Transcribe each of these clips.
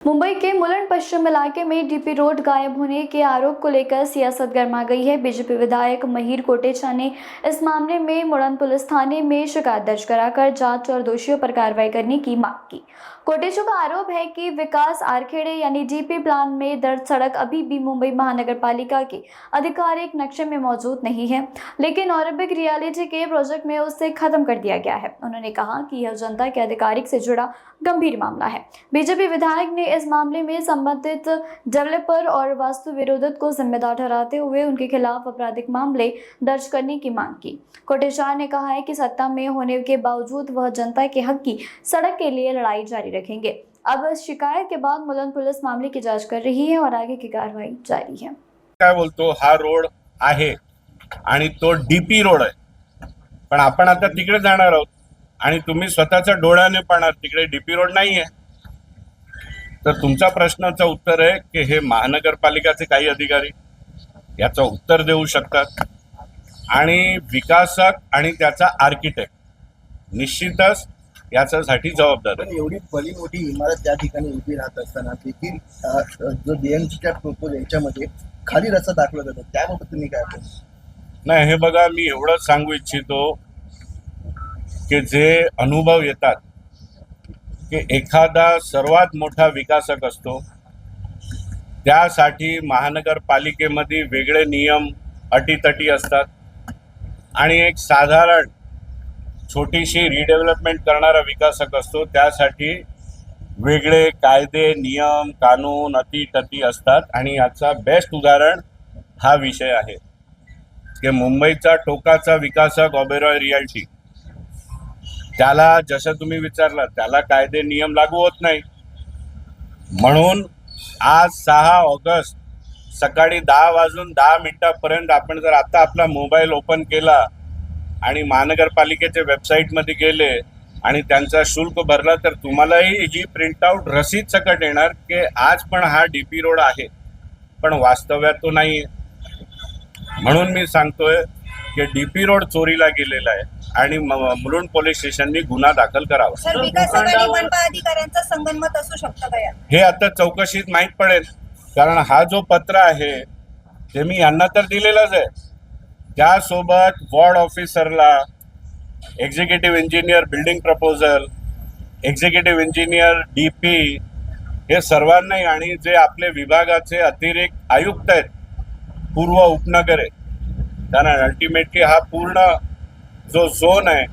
मुंबई के मुलुंड पश्चिम इलाके में डीपी रोड गायब होने के आरोप को लेकर सियासत गर्मा गई है। बीजेपी विधायक महिर कोटेचा ने इस मामले में मुलुंड पुलिस थाने में शिकायत दर्ज कराकर जांच और दोषियों पर कार्रवाई करने की मांग की। कोटेचा का आरोप है कि विकास आरखेड़े यानी डीपी प्लान में दर्ज सड़क अभी भी मुंबई महानगर पालिका के आधिकारिक नक्शे में मौजूद नहीं है, लेकिन ऑर्बिट रियलिटी के प्रोजेक्ट में उसे खत्म कर दिया गया है। उन्होंने कहा कि यह जनता के अधिकारिक से जुड़ा गंभीर मामला है। बीजेपी विधायक ने इस मामले में संबंधित डेवलपर और वास्तु विरोधक को जिम्मेदार ठहराते हुए उनके खिलाफ आपराधिक मामले दर्ज करने की मांग की। कोटेचा ने कहा है कि सत्ता में होने के बावजूद वह जनता के हक की सड़क के लिए लड़ाई जारी रखेंगे। अब इस शिकायत के बाद मुलुंड पुलिस मामले की जांच कर रही है और आगे की कार्रवाई जारी है। काय बोलतो, हा रोड आहे आणि तो डीपी रोड आहे, पण आपण आता तिकडे जाणार आहोत आणि तुम्ही स्वतःच्या डोळ्याने पाहणार तिकडे डीपी रोड नाहीये। तर तुमच्या प्रश्नाचं उत्तर आहे की हे महानगरपालिकाचे काही अधिकारी याचं उत्तर देऊ शकतात आणि विकासक आणि त्याचा आर्किटेक्ट निश्चितच याच्यासाठी जबाबदार आहे। एवढी भली मोठी इमारत त्या ठिकाणी उभी राहत असताना देखील जो डीएमसीच्या प्रपोज याच्यामध्ये खाली रस्ता दाखवला जातो, त्याबाबत तुम्ही काय बोलता? नाही, हे बघा, मी एवढंच सांगू इच्छितो की जे अनुभव येतात की एखादा सर्वात मोठा विकासक असतो त्यासाठी महानगरपालिकेमध्ये वेगळे नियम अटीतटी असतात आणि एक साधारण छोटीशी रिडेव्हलपमेंट करणारा विकासक असतो त्यासाठी वेगळे कायदे नियम कानून अटीतटी असतात। आणि याचा बेस्ट उदाहरण हा विषय आहे की मुंबईचा टोकाचा विकासक ओबेरॉय रिअल्टी, त्याला जसं तुम्ही विचारलं त्याला कायदे नियम लागू होत नाही, म्हणून आज 6 ऑगस्ट सकाळी 10:10 आपण जर आता आपला मोबाईल ओपन केला आणि महानगरपालिकेच्या वेबसाईटमध्ये गेले आणि त्यांचा शुल्क भरला तर तुम्हालाही ही प्रिंटआउट रसीद सकट येणार की आज पण हा डीपी रोड आहे, पण वास्तव्यात तो नाही। म्हणून मी सांगतोय की डीपी रोड चोरीला गेलेला आहे आणि मुलुंड पोलीस स्टेशननी गुन्हा दाखल करावा। सर, विकासक आणि मनपा अधिकाऱ्यांचा संगनमत असू शकतं का यात? हे आता चौकशीत माहीत पडेल, कारण हा जो पत्र आहे ते मी यांना तर दिलेलाच आहे, त्यासोबत वॉर्ड ऑफिसरला, executive engineer building proposal, executive engineer DP, हे सर्वांनाही, आणि जे आपले विभागाचे अतिरिक्त आयुक्त आहेत पूर्व उपनगरे, कारण अल्टिमेटली हा पूर्ण जो झोन आहे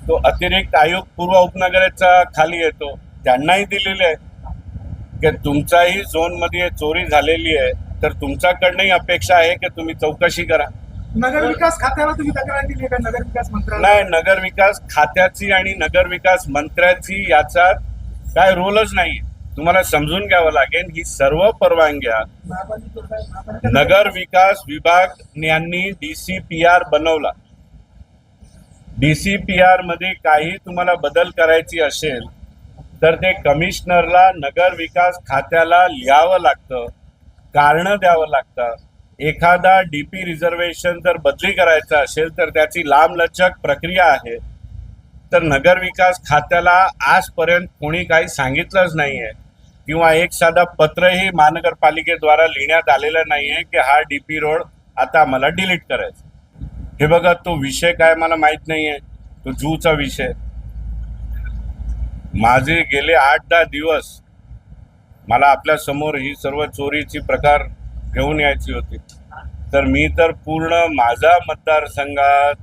तो अतिरिक्त आयुक्त पूर्व उपनगराचा खाली येतो, त्यांनाही दिलेले आहे की तुमच्याही झोनमध्ये चोरी झालेली आहे तर तुमच्याकडनंही अपेक्षा आहे की तुम्ही चौकशी करा। नगर विकास खात्याला तुम्ही तक्रार दिली का? नगर विकास मंत्रालय नाही, नगर विकास खात्याची आणि नगर विकास मंत्र्याची याचा काय रोलच नाही, तुम्हाला समजून घ्यावं लागेल। ही सर्व परवानग्या नगर विकास विभाग यांनी DCPR बनवला। DCPR मध्ये काही तुम्हाला बदल करायची असेल तर ते कमिशनरला नगर विकास खात्याला लिहावं लागतं, कारण द्यावं लागतं। एखादा डीपी रिझर्वेशन जर बदली करायचा असेल तर त्याची लांबलचक प्रक्रिया आहे, तर नगर विकास खात्याला आजपर्यंत कोणी काही सांगितलंच नाहीये किंवा एक साधा पत्रही महानगरपालिकेद्वारा लिहिण्यात आलेलं नाहीये की हा डीपी रोड आता मला डिलीट करायचा। हे बघा, तो विषय काय मला माहित नाहीये, तो जूचा विषय। माझे गेले 8-10 दिवस मला आपल्या समोर ही सर्व चोरीची प्रकार घेऊन यायची होती, तर मी तर पूर्ण माझा मतदारसंघात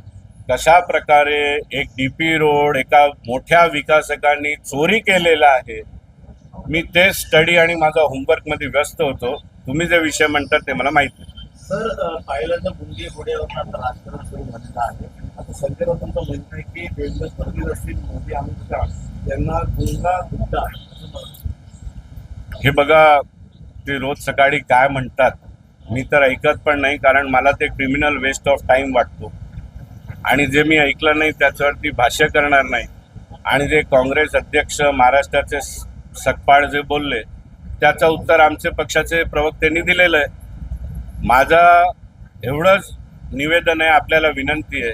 कशा प्रकारे एक डीपी रोड एका मोठ्या विकासकांनी चोरी केलेला आहे, मी ते स्टडी आणि माझा होमवर्कमध्ये व्यस्त होतो। तुम्ही जे विषय म्हणतात ते मला माहिती नाही। सर, पाहिल्याचं बुंदी घोड्यावर आता राजकारण सुरू झालेलं आहे। आता संजय राऊतांचं म्हणणं आहे की देवेंद्र फडणवीस असतील, मोदी, अमित शहा यांना गुंगा गुंडा। हे बघा, ते रोज सकाळी काय म्हणतात मी तर ऐकत पण नाही, कारण मला ते क्रिमिनल वेस्ट ऑफ टाइम वाटतो आणि जे मी ऐकलं नाही त्याच्यावरती भाष्य करणार नाही। आणि जे काँग्रेस अध्यक्ष महाराष्ट्राचे सकपाळ जे बोलले त्याचं उत्तर आमचे पक्षाचे प्रवक्त्यांनी दिलेलं आहे। माझा एवढंच निवेदन आहे, आपल्याला विनंती आहे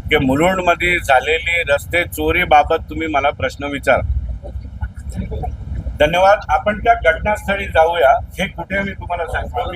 की मुलुंडमध्ये झालेली रस्ते चोरीबाबत तुम्ही मला प्रश्न विचारा। धन्यवाद. आपण त्या घटनास्थळी जाऊया. हे कुठे मी तुम्हाला सांगतो.